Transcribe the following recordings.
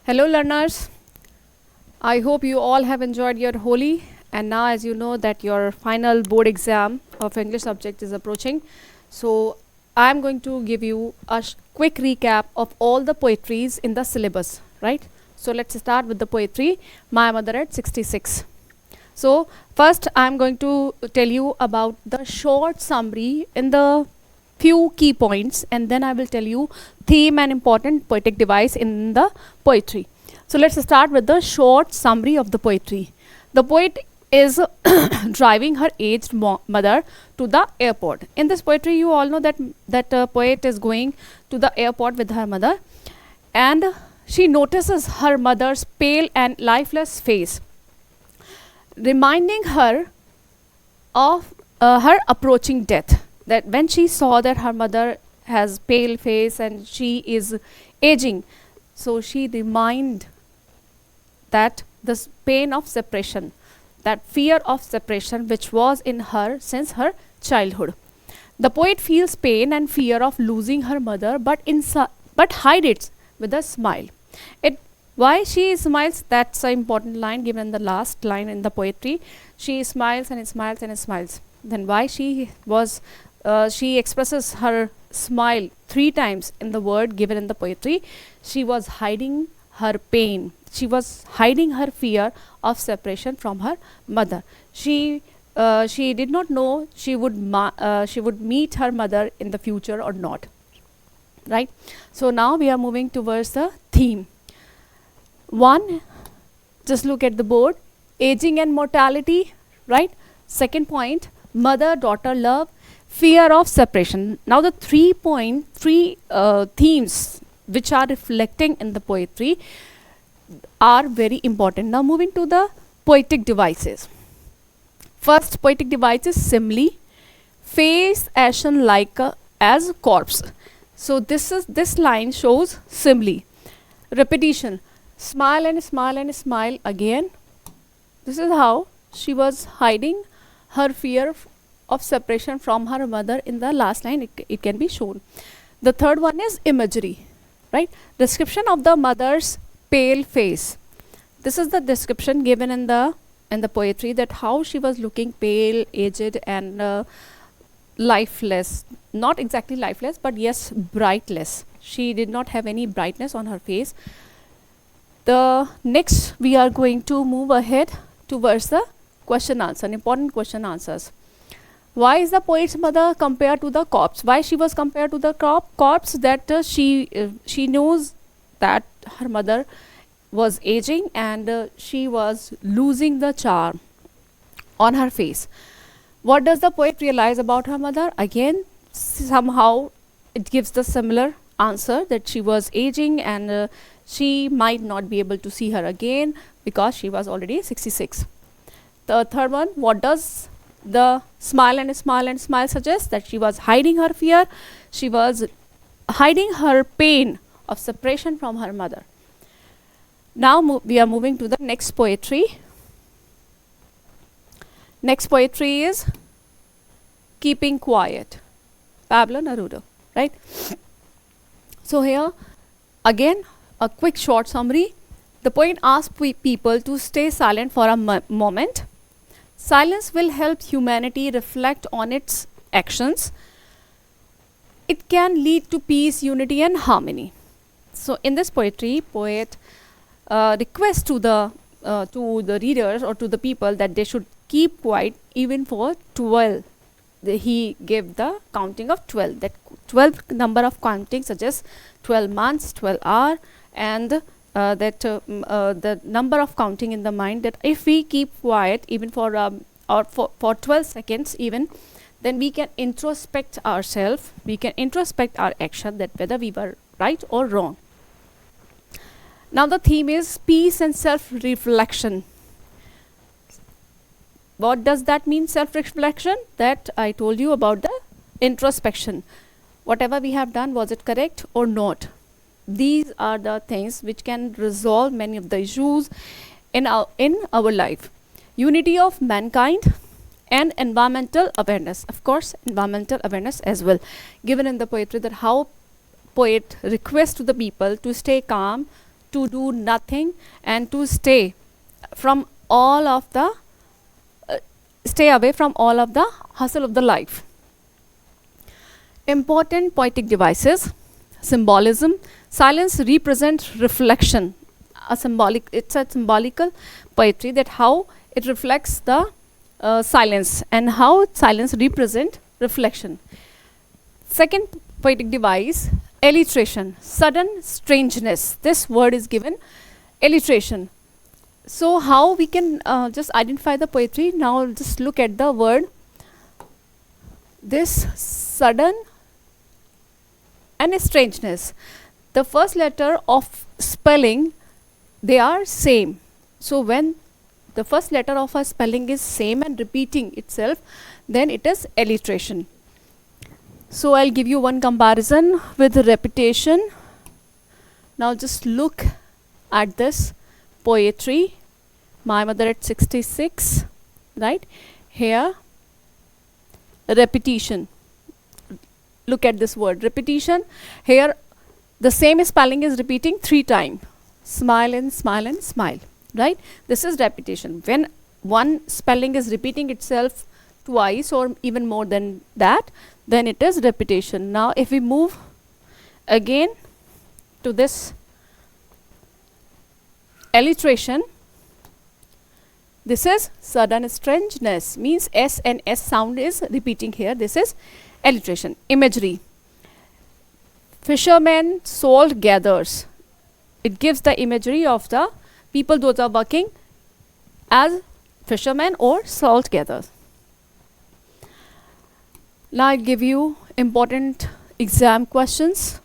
Hello, learners. I hope you all have enjoyed your Holi, and now, as you know, that your final board exam of English subject is approaching. So, I'm going to give you a quick recap of all the poetries in the syllabus, right? So, let's start with the poetry My Mother at 66. So, first, I'm going to tell you about the short summary in the few key points, and then I will tell you theme and important poetic device in the poetry. So let's start with the short summary of the poetry. The poet is driving her aged mother to the airport. In this poetry, you all know that poet is going to the airport with her mother, and she notices her mother's pale and lifeless face, reminding her of her approaching death. That when she saw that her mother has pale face and she is aging, so she reminded that this pain of separation, that fear of separation which was in her since her childhood. The poet feels pain and fear of losing her mother, but hide it with a smile. It why she smiles, that's an important line given in the last line in the poetry. She smiles and smiles and smiles. Then why she expresses her smile three times in the word given in the poetry. She was hiding her pain. She was hiding her fear of separation from her mother. She did not know she would meet her mother in the future or not. Right. So now we are moving towards the theme. One, just look at the board. Aging and mortality. Right. Second point, mother daughter love, fear of separation. Now the three themes which are reflecting in the poetry are very important. Now moving to the poetic devices. First poetic device is simile, face ashen like as corpse. So this line shows simile. Repetition, smile and smile and smile again. This is how she was hiding her fear of separation from her mother in the last line. It can be shown. The third one is imagery, right? Description of the mother's pale face. This is the description given in the poetry, that how she was looking pale, aged, and lifeless. Not exactly lifeless, but yes, brightless. She did not have any brightness on her face. The next we are going to move ahead towards the question answer, important question answers. Why is the poet's mother compared to the corpse? Why she was compared to the corpse? That she knows that her mother was aging, and she was losing the charm on her face. What does the poet realize about her mother? Again, somehow it gives the similar answer, that she was aging, and she might not be able to see her again because she was already 66. The third one, what does the smile and smile and smile suggest? That she was hiding her fear, she was hiding her pain of separation from her mother. Now we are moving to the next poetry. Next poetry is Keeping Quiet, Pablo Neruda, right? So here again a quick short summary. The poet asks people to stay silent for a moment. Silence will help humanity reflect on its actions. It can lead to peace, unity, and harmony. So in this poetry, poet requests to the readers or to the people that they should keep quiet even for 12. He gave the counting of 12. That 12 number of counting suggests 12 months, 12 hours, and the number of counting in the mind, that if we keep quiet even for 12 seconds even, then we can introspect ourselves, we can introspect our action, that whether we were right or wrong. Now the theme is peace and self-reflection. What does that mean, self-reflection? That I told you about the introspection. Whatever we have done, was it correct or not? These are the things which can resolve many of the issues in our life. Unity of mankind and environmental awareness. Of course, environmental awareness as well. Given in the poetry, that how poet requests to the people to stay calm, to do nothing, and to stay from all of the stay away from all of the hustle of the life. Important poetic devices: symbolism. Silence represents reflection. It's a symbolical poetry, that how it reflects the silence, and how silence represent reflection. Second poetic device: alliteration, sudden strangeness. This word is given alliteration. So how we can just identify the poetry? Now just look at the word. This sudden and strangeness. The first letter of spelling, they are same. So when the first letter of a spelling is same and repeating itself, then it is alliteration. So I'll give you one comparison with repetition. Now just look at this poetry. My mother at 66, right? Here, repetition. Look at this word, repetition. Here, the same spelling is repeating 3 times. Smile and smile and smile, right? This is repetition. When one spelling is repeating itself twice or even more than that, then it is repetition. Now, if we move again to this alliteration, this is sudden strangeness, means S and S sound is repeating here. This is alliteration. Imagery: fisherman salt gathers. It gives the imagery of the people those are working as fishermen or salt gatherers. Now I'll give you important exam questions.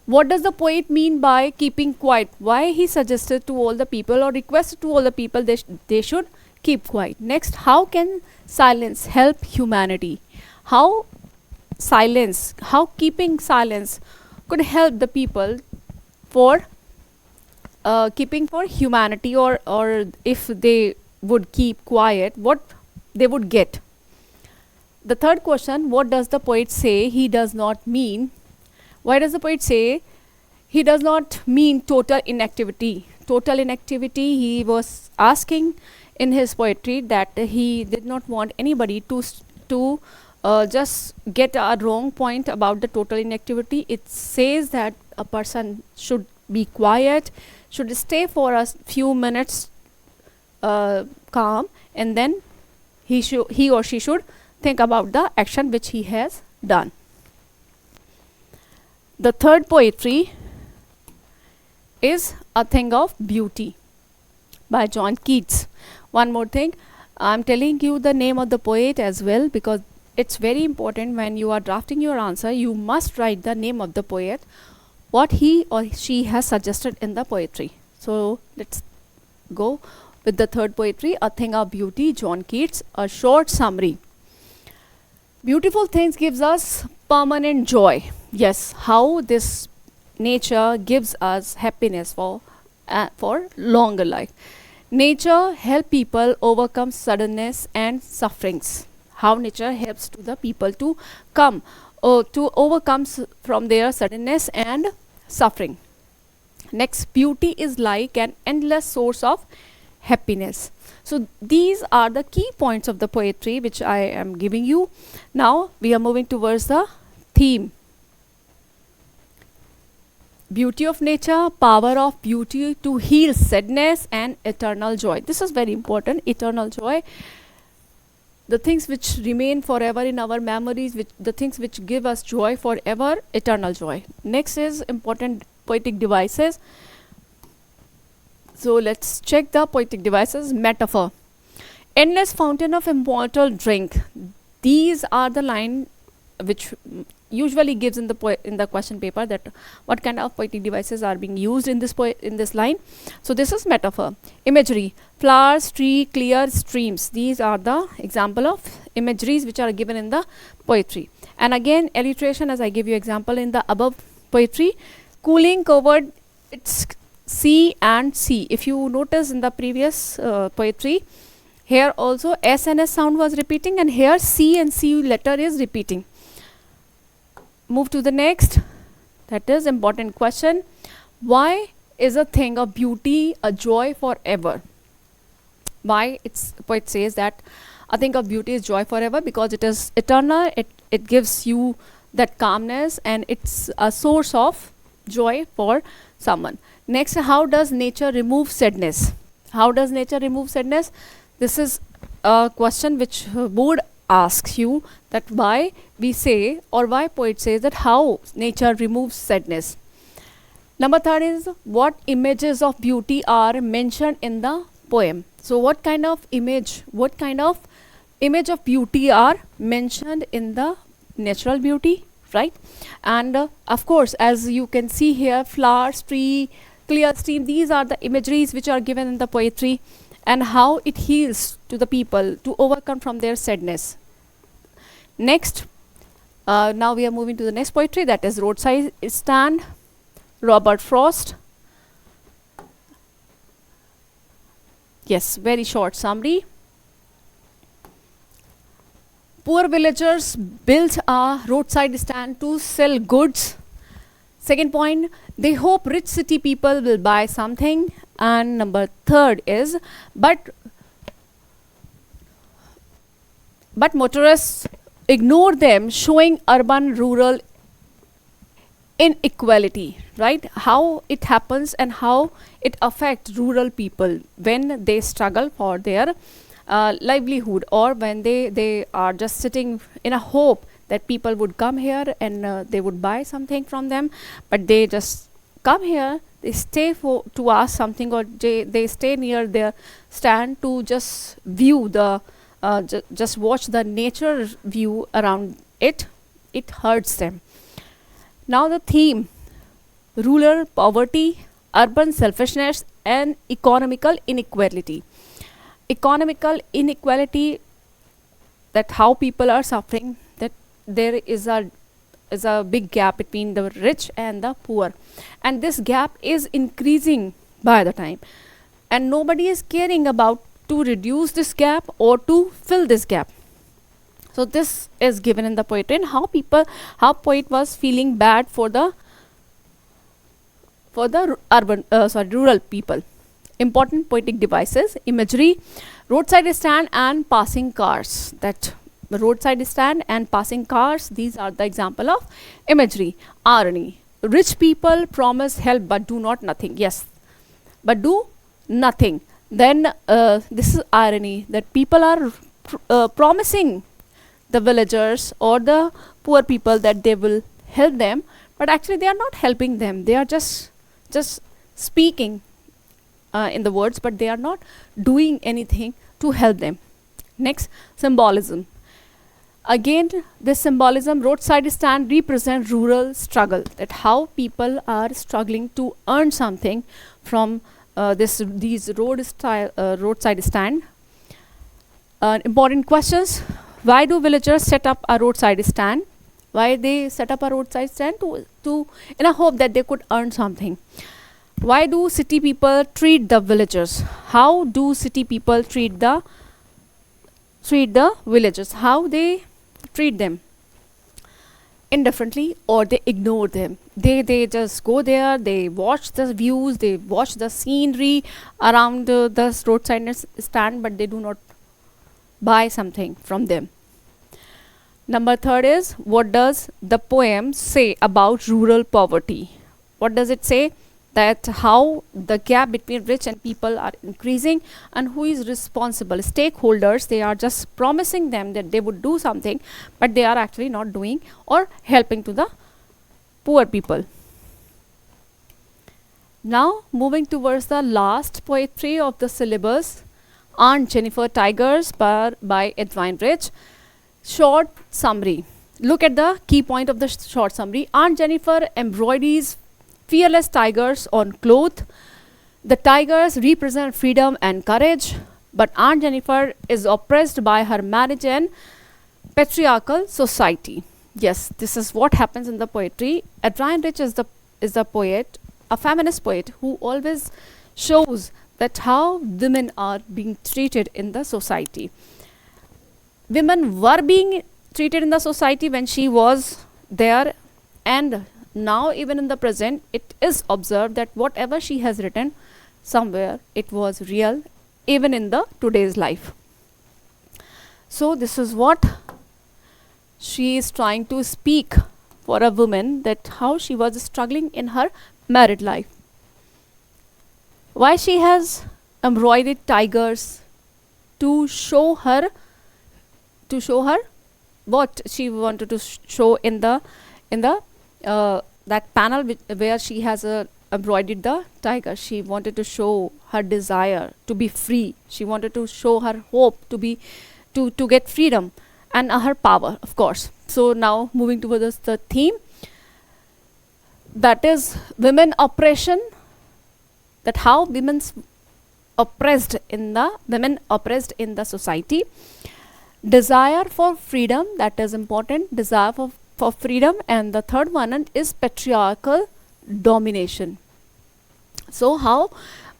What does the poet mean by keeping quiet? Why he suggested to all the people or requested to all the people they should keep quiet? Next, how can silence help humanity? How keeping silence could help the people for keeping for humanity, or if they would keep quiet, what they would get? The third question, what does the poet say he does not mean? Why does the poet say he does not mean total inactivity? Total inactivity, he was asking in his poetry that he did not want anybody to just get a wrong point about the total inactivity. It says that a person should be quiet, should stay for a few minutes calm, and then he or she should think about the action which he has done. The third poetry is A Thing of Beauty by John Keats. One more thing, I'm telling you the name of the poet as well, because it's very important when you are drafting your answer. You must write the name of the poet, what he or she has suggested in the poetry. So let's go with the third poetry, A Thing of Beauty, John Keats. A short summary. Beautiful things gives us permanent joy. Yes, how this nature gives us happiness for longer life. Nature help people overcome suddenness and sufferings. How nature helps to the people to come to overcome from their suddenness and suffering. Next, beauty is like an endless source of happiness. So these are the key points of the poetry which I am giving you. Now we are moving towards the theme. Beauty of nature, power of beauty to heal sadness and eternal joy. This is very important, eternal joy. The things which remain forever in our memories, the things which give us joy forever, eternal joy. Next is important poetic devices. So let's check the poetic devices. Metaphor: endless fountain of immortal drink. These are the line which usually gives in the question paper, that what kind of poetic devices are being used in this line. So this is metaphor. Imagery: flowers, tree, clear streams. These are the example of imageries which are given in the poetry. And again, alliteration, as I give you example in the above poetry. Cooling covered, it's C and C. If you notice in the previous poetry, here also S and S sound was repeating, and here C and C letter is repeating. Move to the next. That is important question. Why is a thing of beauty, a joy forever. Why? It's poet says that a thing of beauty is joy forever because it is eternal. It gives you that calmness and it's a source of joy for someone. Next, how does nature remove sadness? How does nature remove sadness? This is a question which board asks you, that why we say, or why poet says that how nature removes sadness. Number third is what images of beauty are mentioned in the poem. So what kind of image of beauty are mentioned in the natural beauty, right? And of course, as you can see here, flowers, tree, clear stream, these are the imageries which are given in the poetry, and how it heals to the people to overcome from their sadness. Next, now we are moving to the next poetry, that is Roadside Stand, Robert Frost. Yes, very short summary. Poor villagers built a roadside stand to sell goods. Second point, they hope rich city people will buy something. And number third is, but motorists ignore them, showing urban rural inequality, right? How it happens and how it affects rural people when they struggle for their livelihood, or when they are just sitting in a hope that people would come here and they would buy something from them, but they just come here, they stay for to ask something, or they stay near their stand to just view the just watch the nature view around it. It hurts them. Now the theme: rural poverty, urban selfishness, and economical inequality. Economical inequality, that how people are suffering, that there is a big gap between the rich and the poor, and this gap is increasing by the time, and nobody is caring about to reduce this gap or to fill this gap. So this is given in the poetry, and how poet was feeling bad for the rural people. Important poetic devices: imagery, roadside stand and passing cars. That roadside stand and passing cars, these are the example of imagery. Irony: rich people promise help but do not nothing. Yes, but do nothing. Then this is irony, that people are promising the villagers or the poor people that they will help them, but actually they are not helping them. They are just speaking in the words, but they are not doing anything to help them. Next, symbolism. Again, this symbolism: roadside stand represent rural struggle, that how people are struggling to earn something from these roadside stand. Important questions: why do villagers set up a roadside stand? Why they set up a roadside stand? To in a hope that they could earn something. Why do city people treat the villagers? How do city people treat the villagers? How they treat them? Indifferently, or they ignore them. They just go there, they watch the views, they watch the scenery around the roadside stand, but they do not buy something from them. Number third is, what does the poem say about rural poverty? What does it say? That how the gap between rich and people are increasing, and who is responsible? Stakeholders, they are just promising them that they would do something, but they are actually not doing or helping to the poor people. Now moving towards the last poetry of the syllabus, Aunt Jennifer Tigers by Edwin Rich. Short summary. Look at the key point of the short summary. Aunt Jennifer embroideries fearless tigers on cloth. The tigers represent freedom and courage, but Aunt Jennifer is oppressed by her marriage and patriarchal society. Yes, this is what happens in the poetry. Adrian Rich is the poet, a feminist poet who always shows that how women are being treated in the society. Women were being treated in the society when she was there, and now even in the present it is observed that whatever she has written somewhere it was real even in the today's life. So this is what she is trying to speak for a woman, that how she was struggling in her married life. Why she has embroidered tigers to show her what she wanted to show in the that panel where she has embroidered the tiger. She wanted to show her desire to be free. She wanted to show her hope to be to get freedom and her power, of course. So now moving towards the theme, that is women oppression, that how women oppressed in the society. Desire for freedom, that is important, desire for freedom. And the third one is patriarchal domination. So how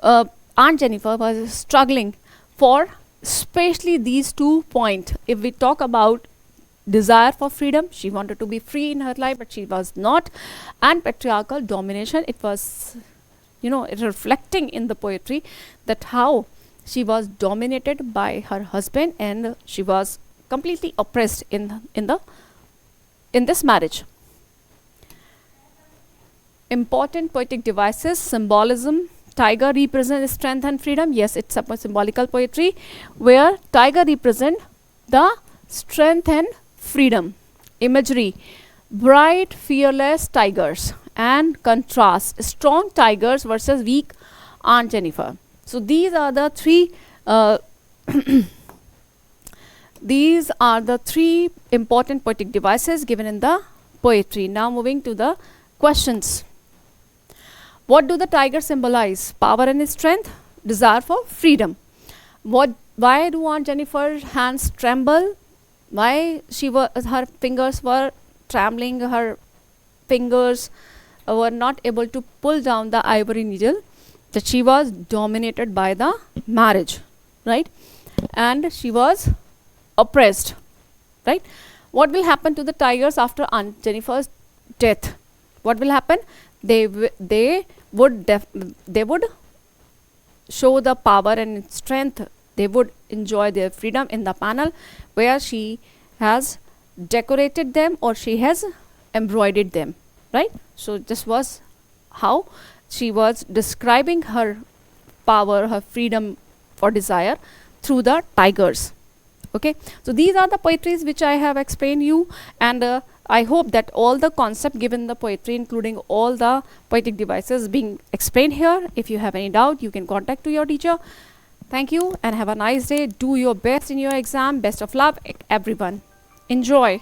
Aunt Jennifer was struggling for especially these 2 points. If we talk about desire for freedom, she wanted to be free in her life but she was not, and patriarchal domination, it was reflecting in the poetry that how she was dominated by her husband and she was completely oppressed in this marriage. Important poetic devices, symbolism. Tiger represents strength and freedom. Yes, it's a symbolical poetry where tiger represent the strength and freedom. Imagery, bright fearless tigers, and contrast, strong tigers versus weak Aunt Jennifer. So these are the three these are the three important poetic devices given in the poetry. Now moving to the questions. What do the tigers symbolize? Power and strength, desire for freedom. Why do Aunt Jennifer's hands tremble? Why her fingers were trembling? Her fingers were not able to pull down the ivory needle. That she was dominated by the marriage, right? And she was oppressed, right? What will happen to the tigers after Aunt Jennifer's death? What will happen? They would show the power and strength. They would enjoy their freedom in the panel where she has decorated them or she has embroidered them, right? So this was how she was describing her power, her freedom for desire through the tigers. Okay, so these are the poetries which I have explained you, and I hope that all the concept given in the poetry, including all the poetic devices being explained here. If you have any doubt, you can contact to your teacher. Thank you and have a nice day. Do your best in your exam. Best of luck, everyone. Enjoy.